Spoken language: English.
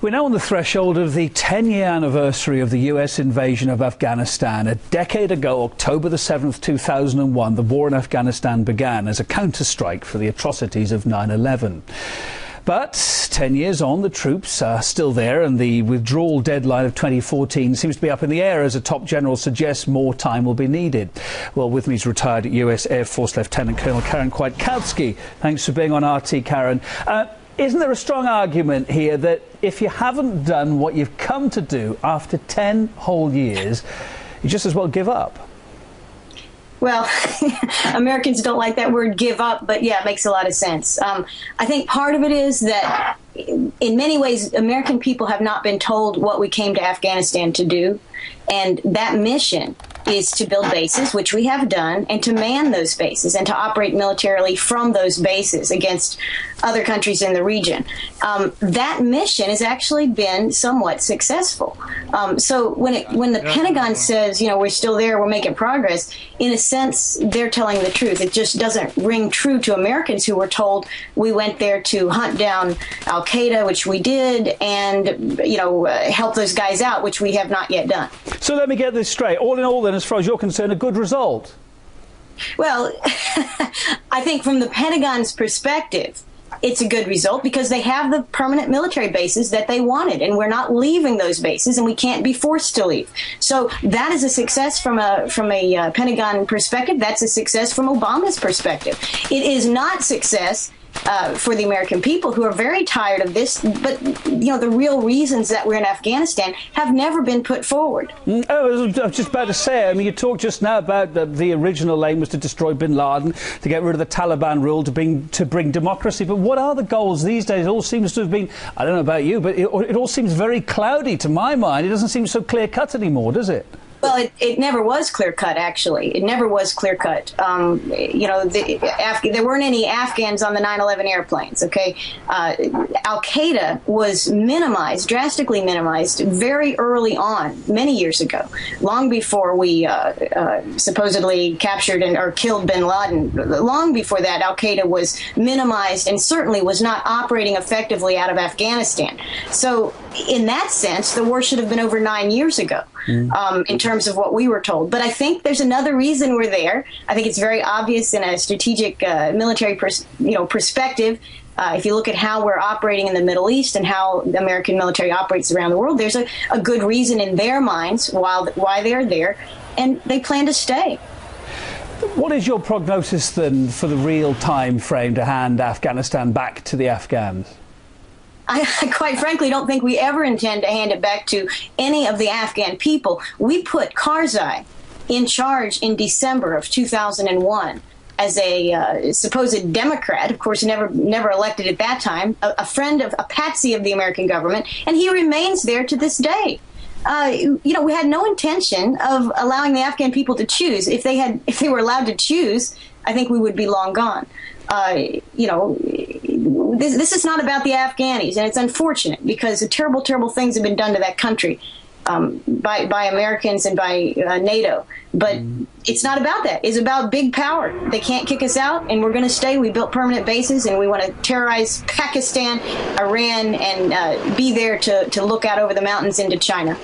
We're now on the threshold of the 10-year anniversary of the US invasion of Afghanistan. A decade ago, October the 7th, 2001, the war in Afghanistan began as a counterstrike for the atrocities of 9/11. But 10 years on, the troops are still there, and the withdrawal deadline of 2014 seems to be up in the air as a top general suggests more time will be needed. Well, with me is retired US Air Force Lieutenant Colonel Karen Kwiatkowski. Thanks for being on RT, Karen. Isn't there a strong argument here that if you haven't done what you've come to do after 10 whole years, you just as well give up? Well, Americans don't like that word give up, but yeah, it makes a lot of sense. I think part of it is that in many ways, American people have not been told what we came to Afghanistan to do. And that mission is to build bases, which we have done, and to man those bases and to operate militarily from those bases against other countries in the region. That mission has actually been somewhat successful. So when the Pentagon says, you know, we're still there, we're making progress, in a sense, they're telling the truth. It just doesn't ring true to Americans who were told we went there to hunt down al-Qaeda, which we did, and, you know, help those guys out, which we have not yet done. So let me get this straight. All in all, then, as far as you're concerned, a good result? Well, I think from the Pentagon's perspective, it's a good result because they have the permanent military bases that they wanted, and we're not leaving those bases, and we can't be forced to leave. So that is a success from a Pentagon perspective. That's a success from Obama's perspective. It is not success for the American people, who are very tired of this, but you know, the real reasons that we're in Afghanistan have never been put forward. I was just about to say, I mean, you talked just now about the original aim was to destroy bin Laden, to get rid of the Taliban rule, to bring democracy. But what are the goals these days? It all seems to have been, I don't know about you, but it all seems very cloudy to my mind. It doesn't seem so clear-cut anymore, does it? Well, it never was clear-cut, actually. It never was clear-cut. You know, there weren't any Afghans on the 9/11 airplanes, okay? Al-Qaeda was minimized, drastically minimized, very early on, many years ago, long before we supposedly captured or killed bin Laden. Long before that, Al-Qaeda was minimized and certainly was not operating effectively out of Afghanistan. So, in that sense, the war should have been over 9 years ago. In terms of what we were told. But I think there's another reason we're there. I think it's very obvious in a strategic military perspective. If you look at how we're operating in the Middle East and how the American military operates around the world, there's a good reason in their minds why they're there, and they plan to stay. What is your prognosis then for the real time frame to hand Afghanistan back to the Afghans? I quite frankly don't think we ever intend to hand it back to any of the Afghan people. We put Karzai in charge in December of 2001 as a supposed Democrat, of course never elected at that time, a friend of a patsy of the American government, and he remains there to this day. You know, we had no intention of allowing the Afghan people to choose. If they were allowed to choose, I think we would be long gone. You know, this is not about the Afghanis, and it's unfortunate because terrible, terrible things have been done to that country by Americans and by NATO. But it's not about that. It's about big power. They can't kick us out, and we're going to stay. We built permanent bases, and we want to terrorize Pakistan, Iran, and be there to look out over the mountains into China.